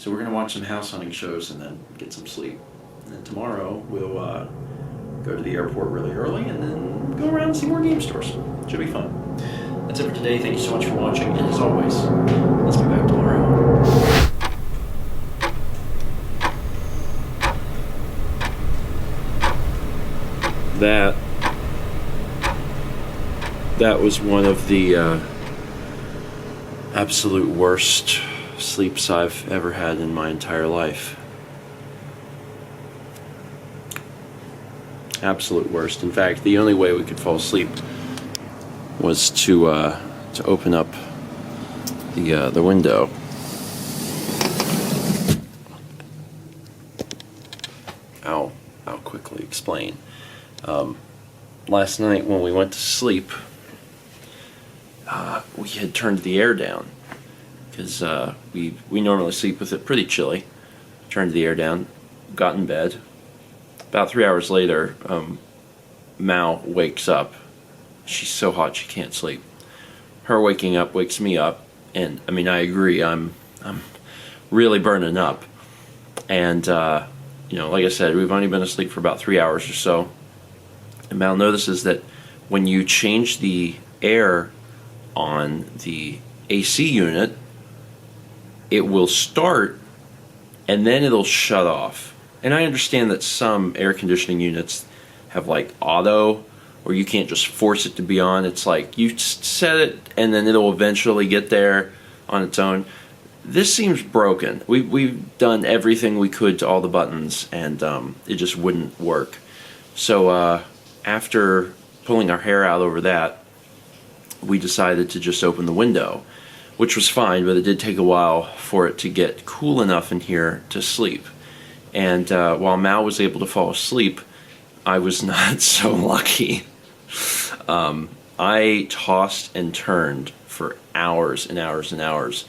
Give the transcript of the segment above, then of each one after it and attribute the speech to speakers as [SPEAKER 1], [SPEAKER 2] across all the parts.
[SPEAKER 1] So we're going to watch some house hunting shows and then get some sleep. And then tomorrow we'll go to the airport really early and then go around and see more game stores. Should be fun. That's it for today. Thank you so much for watching. And as always, let's be back tomorrow. That was one of the absolute worst sleeps I've ever had in my entire life. Absolute worst. In fact, the only way we could fall asleep was to open up the window. I'll quickly explain. Last night when we went to sleep, we had turned the air down because we normally sleep with it pretty chilly. Turned the air down, got in bed. About 3 hours later, Mal wakes up. She's so hot she can't sleep. Her waking up wakes me up, and I mean I agree. I'm really burning up, and you know, like I said, we've only been asleep for about 3 hours or so. And Mal notices that when you change the air on the AC unit, it will start and then it'll shut off. And I understand that some air conditioning units have like auto, or you can't just force it to be on. It's like you set it and then it'll eventually get there on its own. This seems broken. We've done everything we could to all the buttons and it just wouldn't work. So after pulling our hair out over that, we decided to just open the window, which was fine, but it did take a while for it to get cool enough in here to sleep. And while Mal was able to fall asleep, I was not so lucky. I tossed and turned for hours and hours and hours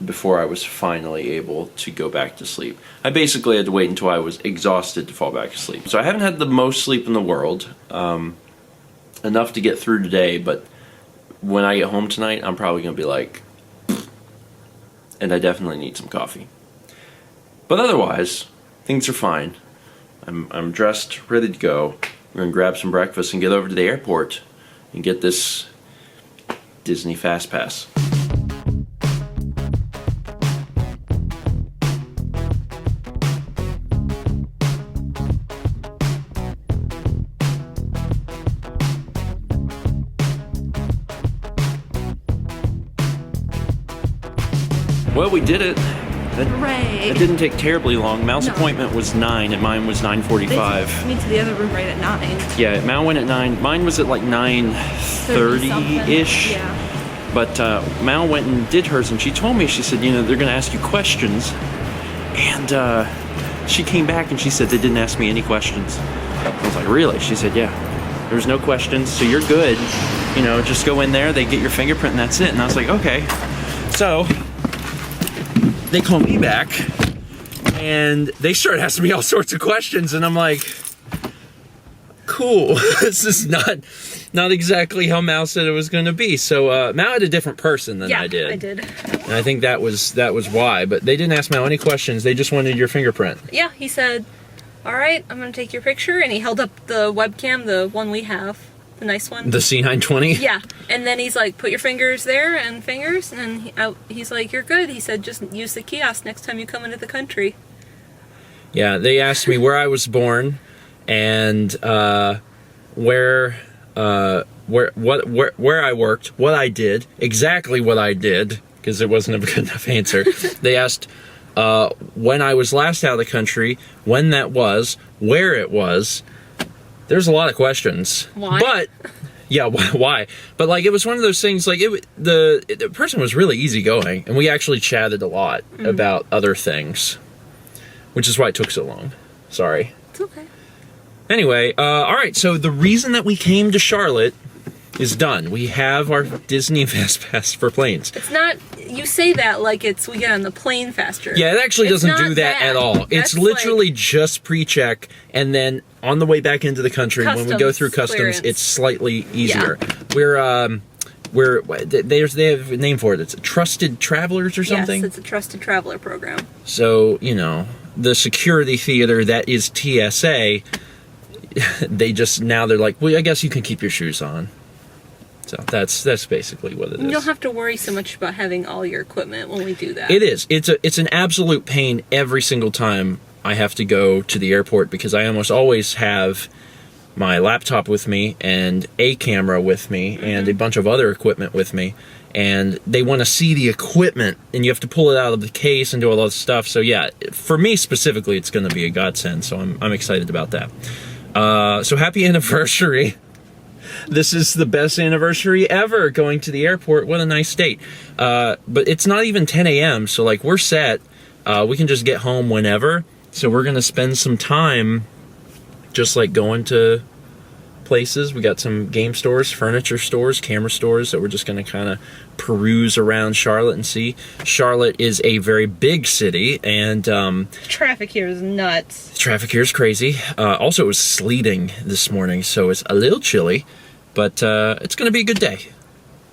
[SPEAKER 1] before I was finally able to go back to sleep. I basically had to wait until I was exhausted to fall back asleep. So I haven't had the most sleep in the world, enough to get through today, but when I get home tonight, I'm probably going to be like, and I definitely need some coffee. But otherwise, things are fine. I'm dressed, ready to go. We're going to grab some breakfast and get over to the airport and get this Disney Fast Pass. Well, we did it.
[SPEAKER 2] Hooray!
[SPEAKER 1] It didn't take terribly long. Mal's appointment was 9 and mine was 9:45.
[SPEAKER 2] They took me to the other room right at 9.
[SPEAKER 1] Yeah, Mal went at 9. Mine was at like 9:30-ish.
[SPEAKER 2] Yeah.
[SPEAKER 1] But Mal went and did hers, and she told me, she said, you know, they're going to ask you questions. And she came back and she said they didn't ask me any questions. I was like, really? She said, yeah. There's no questions, so you're good. You know, just go in there, they get your fingerprint, and that's it. And I was like, okay. So they call me back and they start asking me all sorts of questions, and I'm like, cool. This is not exactly how Mal said it was going to be. So Mal had a different person than I did.
[SPEAKER 2] I did.
[SPEAKER 1] And I think that was why. But they didn't ask Mal any questions. They just wanted your fingerprint.
[SPEAKER 2] Yeah, he said, all right, I'm going to take your picture. And he held up the webcam, the one we have, the nice one.
[SPEAKER 1] The C920?
[SPEAKER 2] Yeah. And then he's like, put your fingers there and fingers. And then he's like, you're good. He said, just use the kiosk next time you come into the country.
[SPEAKER 1] Yeah, they asked me where I was born and where I worked, what I did, exactly what I did, because it wasn't a good enough answer. They asked when I was last out of the country, when that was, where it was. There's a lot of questions.
[SPEAKER 2] Why?
[SPEAKER 1] But yeah, why? But like, it was one of those things. Like, the person was really easygoing, and we actually chatted a lot about other things, which is why it took so long. Sorry.
[SPEAKER 2] It's okay.
[SPEAKER 1] Anyway, all right. So the reason that we came to Charlotte is done. We have our Disney Fast Pass for planes.
[SPEAKER 2] It's not, you say that like it's we get on the plane faster.
[SPEAKER 1] Yeah, it actually doesn't do that at all. It's literally like, just pre-check, and then on the way back into the country, when we go through customs, it's slightly easier. Yeah.
[SPEAKER 3] where they have a name for it. It's Trusted Travelers or something?
[SPEAKER 2] Yes, it's a Trusted Traveler program.
[SPEAKER 3] So, you know, the security theater that is TSA, they're like, well, I guess you can keep your shoes on. So that's basically what it is.
[SPEAKER 2] You don't have to worry so much about having all your equipment when we do that.
[SPEAKER 3] It is. It's an absolute pain every single time I have to go to the airport, because I almost always have my laptop with me and a camera with me and a bunch of other equipment with me, and they want to see the equipment and you have to pull it out of the case and do all that stuff. So yeah, for me specifically, it's going to be a godsend, so I'm excited about that. So happy anniversary. This is the best anniversary ever, going to the airport. What a nice date. But it's not even 10 a.m., so like we're set. We can just get home whenever. So we're going to spend some time just like going to places. We got some game stores, furniture stores, camera stores that we're just going to kind of peruse around Charlotte and see. Charlotte is a very big city, and
[SPEAKER 2] Traffic here is nuts.
[SPEAKER 3] traffic here is crazy. Also, it was sleeting this morning, so it's a little chilly, but it's going to be a good day.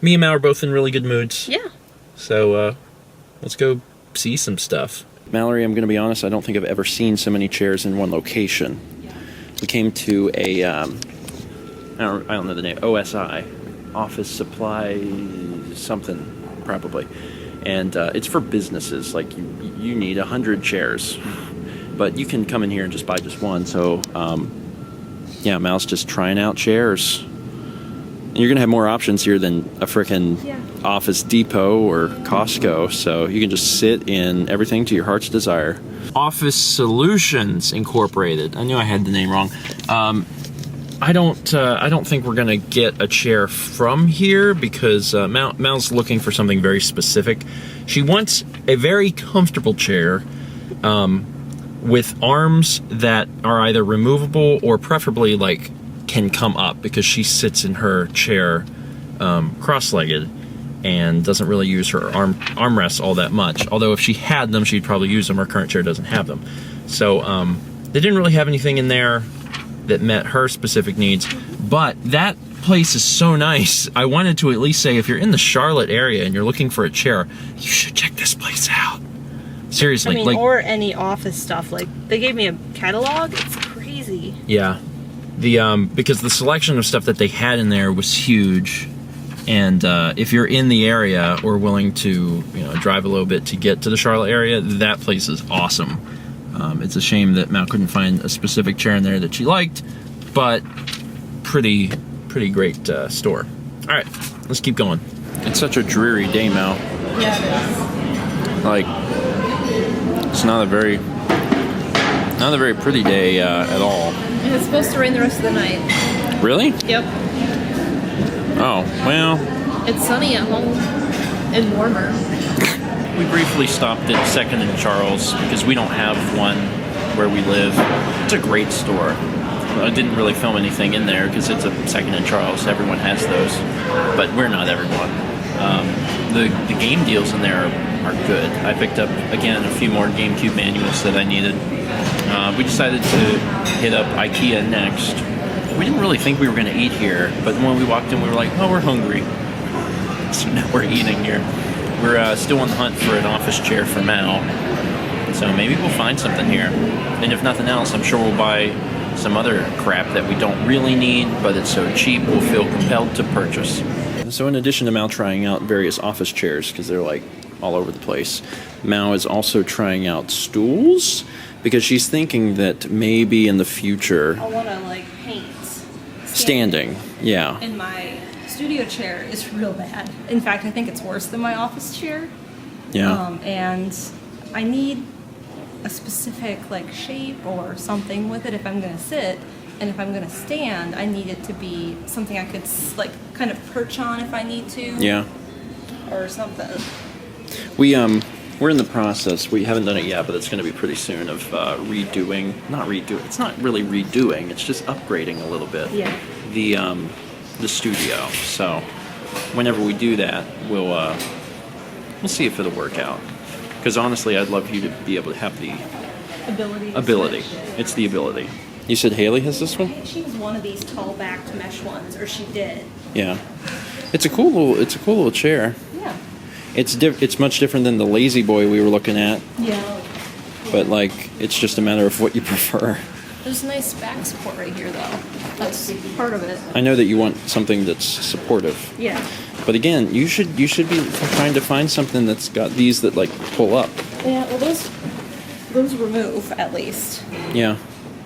[SPEAKER 3] Me and Mal are both in really good moods.
[SPEAKER 2] Yeah.
[SPEAKER 3] So let's go see some stuff. Mallory, I'm going to be honest, I don't think I've ever seen so many chairs in one location. We came to a, I don't know the name, OSI, Office Supply something, probably. And it's for businesses. Like, you need 100 chairs. But you can come in here and just buy just one. So, yeah, Mal's just trying out chairs. And you're going to have more options here than a frickin' Office Depot or Costco. So you can just sit in everything to your heart's desire. Office Solutions Incorporated. I knew I had the name wrong. I don't think we're gonna get a chair from here because Mal's looking for something very specific. She wants a very comfortable chair with arms that are either removable or preferably like can come up, because she sits in her chair cross-legged and doesn't really use her armrests all that much. Although if she had them, she'd probably use them. Her current chair doesn't have them. So they didn't really have anything in there that met her specific needs. But that place is so nice. I wanted to at least say, if you're in the Charlotte area and you're looking for a chair, you should check this place out. Seriously.
[SPEAKER 2] I mean,
[SPEAKER 3] like,
[SPEAKER 2] or any office stuff. Like, they gave me a catalog. It's crazy.
[SPEAKER 3] Yeah. Because the selection of stuff that they had in there was huge. And if you're in the area or willing to, drive a little bit to get to the Charlotte area, that place is awesome. It's a shame that Mal couldn't find a specific chair in there that she liked, but pretty great store. All right, let's keep going. It's such a dreary day, Mal.
[SPEAKER 2] Yeah, it is.
[SPEAKER 3] Like, it's not a very pretty day at all.
[SPEAKER 2] And it's supposed to rain the rest of the night.
[SPEAKER 3] Really?
[SPEAKER 2] Yep.
[SPEAKER 3] Oh, well.
[SPEAKER 2] It's sunny at home and warmer.
[SPEAKER 3] We briefly stopped at 2nd and Charles because we don't have one where we live. It's a great store. I didn't really film anything in there because it's a 2nd and Charles. Everyone has those, but we're not everyone. The game deals in there are good. I picked up, again, a few more GameCube manuals that I needed. We decided to hit up IKEA next. We didn't really think we were going to eat here, but when we walked in, we were like, oh, we're hungry. So now we're eating here. We're still on the hunt for an office chair for Mal, so maybe we'll find something here. And if nothing else, I'm sure we'll buy some other crap that we don't really need, but it's so cheap we'll feel compelled to purchase. So in addition to Mal trying out various office chairs, because they're like all over the place, Mal is also trying out stools, because she's thinking that maybe in the future...
[SPEAKER 2] I want to, like, paint.
[SPEAKER 3] Standing, yeah.
[SPEAKER 2] And my studio chair is real bad. In fact, I think it's worse than my office chair.
[SPEAKER 3] Yeah.
[SPEAKER 2] And I need a specific like shape or something with it if I'm going to sit, and if I'm going to stand, I need it to be something I could like kind of perch on if I need to.
[SPEAKER 3] Yeah.
[SPEAKER 2] Or something.
[SPEAKER 3] We're in the process. We haven't done it yet, but it's going to be pretty soon of redoing. Not redoing. It's not really redoing. It's just upgrading a little bit.
[SPEAKER 2] Yeah.
[SPEAKER 3] The studio. So whenever we do that, we'll see if it'll work out. Because honestly, I'd love you to be able to have the ability. It's the ability. You said Haley has this one?
[SPEAKER 2] She has one of these tall backed mesh ones, or she did.
[SPEAKER 3] Yeah. It's a cool little chair.
[SPEAKER 2] Yeah.
[SPEAKER 3] It's much different than the Lazy Boy we were looking at,
[SPEAKER 2] Yeah.
[SPEAKER 3] but like it's just a matter of what you prefer.
[SPEAKER 2] There's nice back support right here, though. That's part of it.
[SPEAKER 3] I know that you want something that's supportive,
[SPEAKER 2] Yeah.
[SPEAKER 3] but again, you should be trying to find something that's got these that like pull up.
[SPEAKER 2] Yeah. Well, those remove at least.
[SPEAKER 3] Yeah,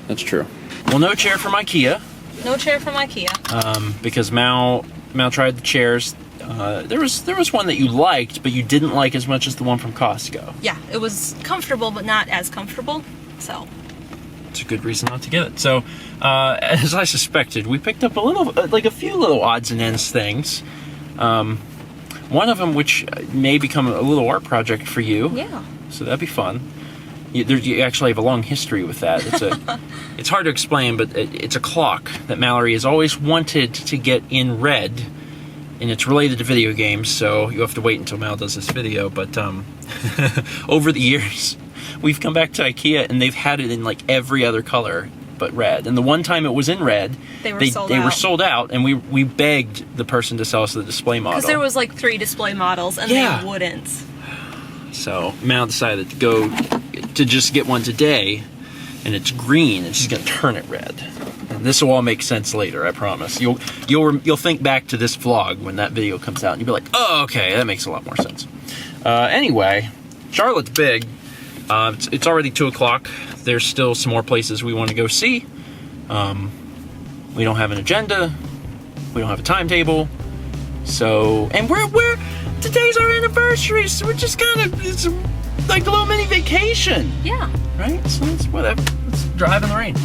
[SPEAKER 3] that's true. Well, no chair from IKEA.
[SPEAKER 2] No chair from IKEA.
[SPEAKER 3] Because Mal tried the chairs. There was one that you liked, but you didn't like as much as the one from Costco.
[SPEAKER 2] Yeah, it was comfortable, but not as comfortable. So.
[SPEAKER 3] It's a good reason not to get it. So, as I suspected, we picked up a few little odds and ends things. One of them, which may become a little art project for you.
[SPEAKER 2] Yeah.
[SPEAKER 3] So that'd be fun. You actually have a long history with that. It's hard to explain, but it's a clock that Mallory has always wanted to get in red, and it's related to video games. So you have to wait until Mal does this video. But over the years, we've come back to IKEA, and they've had it in like every other color but red. And the one time it was in red, they were sold out, and we begged the person to sell us the display model.
[SPEAKER 2] Because there was like 3 display models, and they wouldn't.
[SPEAKER 3] So Mal decided to just get one today, and it's green, and she's gonna turn it red. And this will all make sense later, I promise. You'll think back to this vlog when that video comes out, and you'll be like, oh, okay, that makes a lot more sense. Anyway, Charlotte's big. It's already 2 o'clock. There's still some more places we want to go see. We don't have an agenda. We don't have a timetable. So, and we're today's our anniversary, so we're just it's like a little mini vacation.
[SPEAKER 2] Yeah.
[SPEAKER 3] Right? So it's whatever. Let's drive in the rain.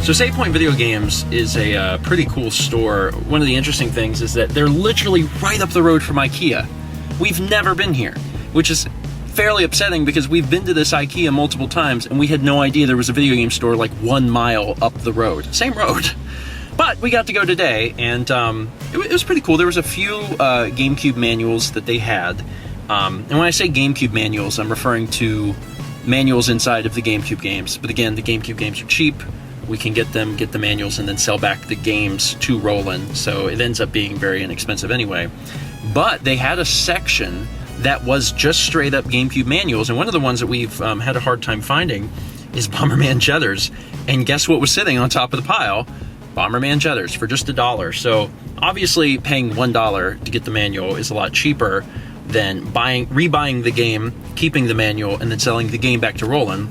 [SPEAKER 3] So Save Point Video Games is a pretty cool store. One of the interesting things is that they're literally right up the road from IKEA. We've never been here, which is fairly upsetting because we've been to this IKEA multiple times and we had no idea there was a video game store like 1 mile up the road. Same road. But we got to go today, and it was pretty cool. There was a few GameCube manuals that they had. And when I say GameCube manuals, I'm referring to manuals inside of the GameCube games. But again, the GameCube games are cheap. We can get the manuals, and then sell back the games to Roland, so it ends up being very inexpensive anyway. But they had a section that was just straight up GameCube manuals, and one of the ones that we've had a hard time finding is Bomberman Jethers. And guess what was sitting on top of the pile? Bomberman Jethers for just $1. So obviously paying $1 to get the manual is a lot cheaper than rebuying the game, keeping the manual, and then selling the game back to Roland.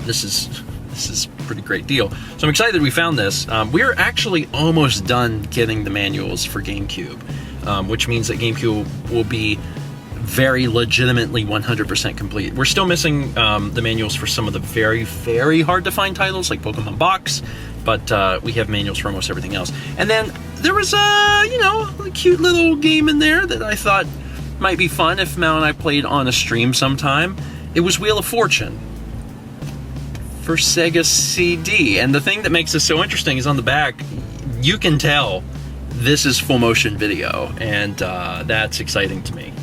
[SPEAKER 3] This is a pretty great deal. So I'm excited we found this. We're actually almost done getting the manuals for GameCube, which means that GameCube will be very legitimately 100% complete. We're still missing the manuals for some of the very, very hard to find titles like Pokemon Box, but we have manuals for almost everything else. And then there was a cute little game in there that I thought might be fun if Mal and I played on a stream sometime. It was Wheel of Fortune for Sega CD, and the thing that makes this so interesting is on the back you can tell this is full motion video, and that's exciting to me.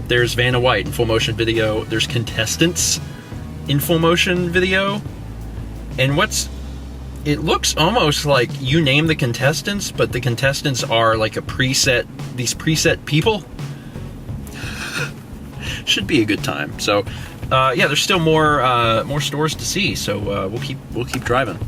[SPEAKER 3] There's Vanna White in full motion video, there's contestants in full motion video, and it looks almost like you name the contestants, but the contestants are like these preset people. Should be a good time. So yeah, there's still more stores to see, so we'll keep driving.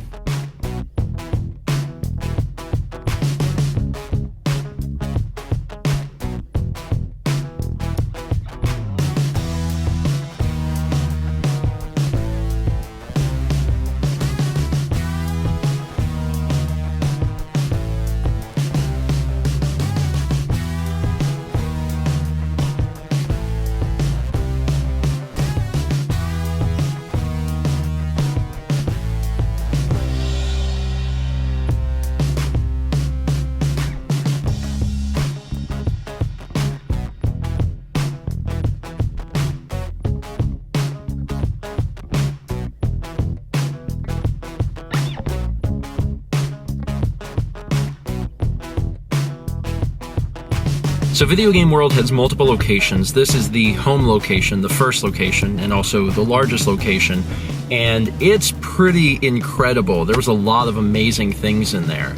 [SPEAKER 3] So Video Game World has multiple locations. This is the home location, the first location, and also the largest location. And it's pretty incredible. There was a lot of amazing things in there.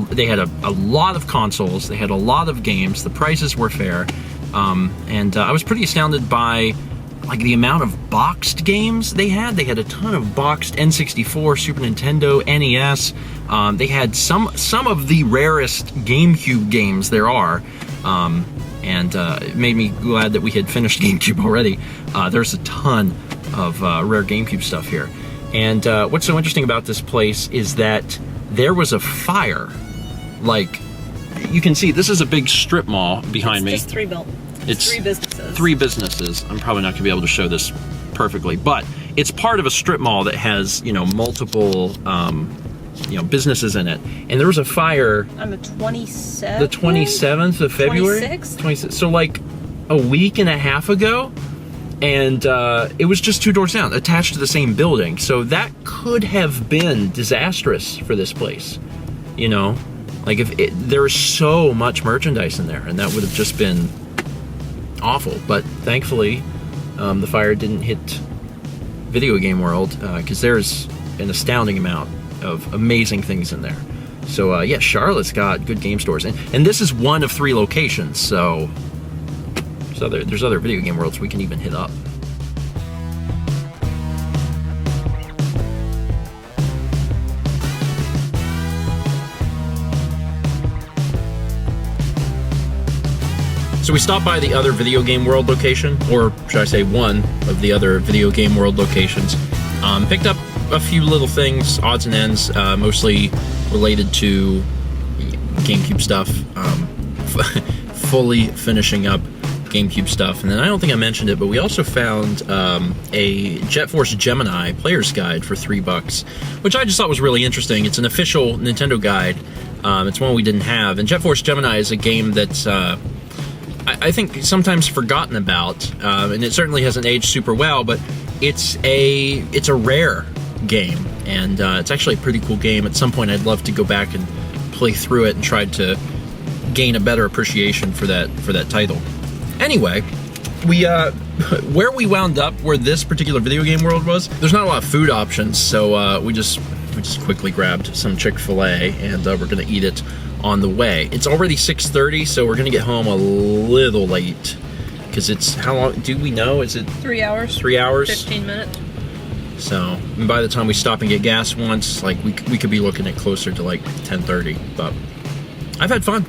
[SPEAKER 3] They had a lot of consoles. They had a lot of games. The prices were fair. And I was pretty astounded by like the amount of boxed games they had. They had a ton of boxed N64, Super Nintendo, NES. They had some of the rarest GameCube games there are. And it made me glad that we had finished GameCube already. There's a ton of rare GameCube stuff here. And what's so interesting about this place is that there was a fire. Like, you can see, this is a big strip mall behind me.
[SPEAKER 2] It's just it's 3 businesses.
[SPEAKER 3] 3 businesses. I'm probably not going to be able to show this perfectly, but it's part of a strip mall that has, you know, multiple, you know, businesses in it. And there was a fire.
[SPEAKER 2] On the 27th?
[SPEAKER 3] The 27th of February?
[SPEAKER 2] 26th?
[SPEAKER 3] So like a week and a half ago. And it was just 2 doors down, attached to the same building. So that could have been disastrous for this place. You know? Like, there was so much merchandise in there, and that would have just been awful. But thankfully, the fire didn't hit Video Game World, because there's an astounding amount of amazing things in there. So yeah, Charlotte's got good game stores, and this is one of 3 locations. So there's other Video Game Worlds we can even hit up. So we stopped by the other Video Game World location, or should I say one of the other Video Game World locations. Picked up a few little things, odds and ends, mostly related to GameCube stuff. Fully finishing up GameCube stuff. And then I don't think I mentioned it, but we also found a Jet Force Gemini player's guide for $3, which I just thought was really interesting. It's an official Nintendo guide. It's one we didn't have. And Jet Force Gemini is a game that's I think sometimes forgotten about, and it certainly hasn't aged super well, but it's a rare game, and it's actually a pretty cool game. At some point I'd love to go back and play through it and try to gain a better appreciation for that title. Anyway, we where we wound up, where this particular Video Game World was, there's not a lot of food options, so we just quickly grabbed some Chick-fil-A, and we're gonna eat it on the way. It's already 6:30, so we're gonna get home a little late, because it's, how long do we know? Is it
[SPEAKER 2] 3 hours?
[SPEAKER 3] 3 hours?
[SPEAKER 2] 15 minutes.
[SPEAKER 3] So, and by the time we stop and get gas once, like we could be looking at closer to like 10:30. But I've had fun.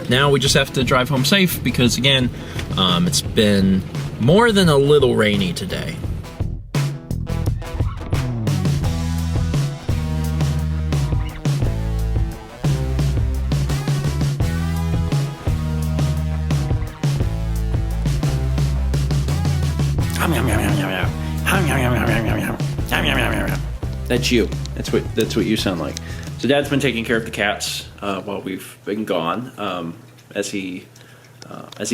[SPEAKER 3] Now we just have to drive home safe, because again, it's been more than a little rainy today. That's you. That's what you sound like. So Dad's been taking care of the cats while we've been gone, as he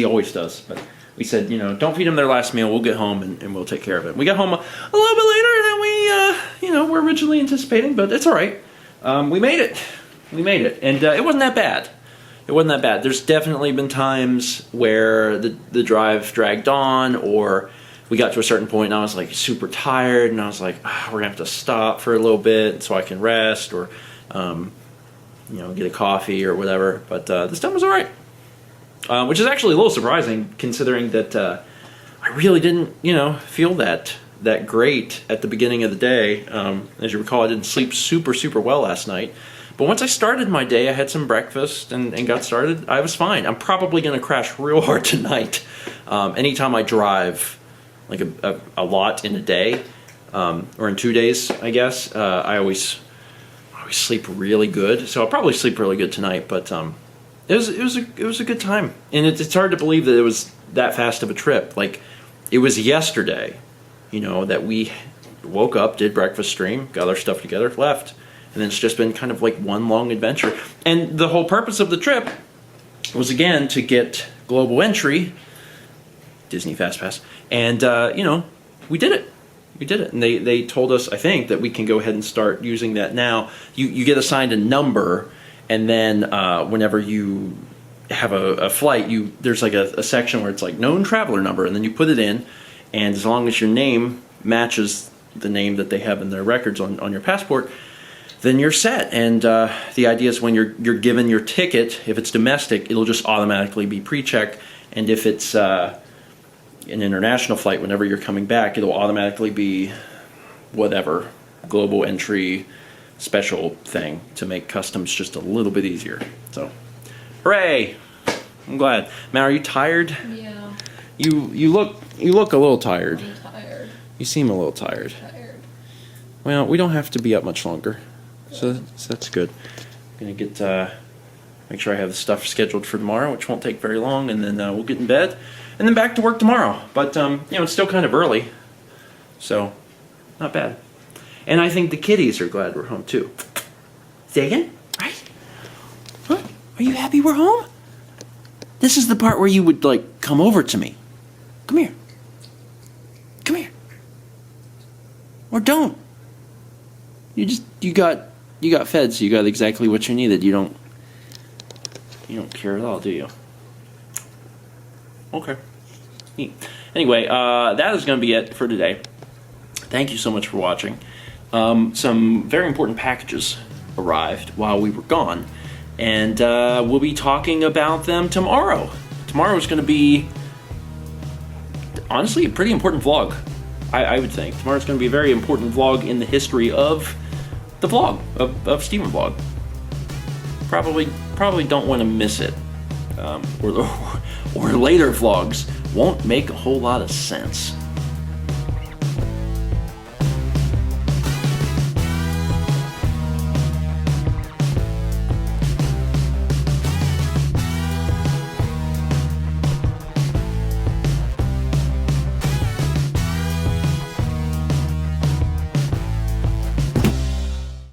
[SPEAKER 3] always does. But we said, you know, don't feed them their last meal. We'll get home and we'll take care of it. We got home a little bit later than we, you know, were originally anticipating, but it's all right. We made it. We made it, and it wasn't that bad. It wasn't that bad. There's definitely been times where the drive dragged on, or we got to a certain point and I was like super tired, and I was like, we're gonna have to stop for a little bit so I can rest, or you know, get a coffee or whatever. But this time was all right, which is actually a little surprising, considering that I really didn't, you know, feel that great at the beginning of the day. As you recall, I didn't sleep super well last night. But once I started my day, I had some breakfast and got started. I was fine. I'm probably going to crash real hard tonight. Anytime I drive like a lot in a day, or in 2 days, I guess, I always sleep really good. So I'll probably sleep really good tonight. But it was a good time, and it's hard to believe that it was that fast of a trip. Like, it was yesterday, you know, that we woke up, did breakfast stream, got our stuff together, left. And then it's just been kind of like one long adventure. And the whole purpose of the trip was, again, to get global entry, Disney Fast Pass. And, you know, we did it. We did it. And they told us, I think, that we can go ahead and start using that now. You get assigned a number, and then whenever you have a flight, there's like a section where it's like known traveler number, and then you put it in, and as long as your name matches the name that they have in their records on your passport, then you're set. And the idea is when you're given your ticket, if it's domestic, it'll just automatically be pre-checked, and if it's an international flight, whenever you're coming back, it'll automatically be whatever global entry special thing to make customs just a little bit easier. So, hooray! I'm glad. Matt, are you tired?
[SPEAKER 2] Yeah.
[SPEAKER 3] You look a little tired.
[SPEAKER 2] I'm tired.
[SPEAKER 3] You seem a little tired.
[SPEAKER 2] Tired.
[SPEAKER 3] Well, we don't have to be up much longer, so that's good. I'm gonna get make sure I have the stuff scheduled for tomorrow, which won't take very long, and then we'll get in bed, and then back to work tomorrow. But it's still kind of early, so not bad. And I think the kitties are glad we're home too. Say again? Right? Huh? Are you happy we're home? This is the part where you would like come over to me. Come here. Come here. Or don't. You got fed, so you got exactly what you needed. You don't care at all, do you? Okay. Neat. Anyway, that is going to be it for today. Thank you so much for watching. Some very important packages arrived while we were gone, and we'll be talking about them tomorrow. Tomorrow is going to be, honestly, a pretty important vlog, I would think. Tomorrow's going to be a very important vlog in the history of the vlog, of Steven Vlog. Probably don't want to miss it. Or later vlogs won't make a whole lot of sense.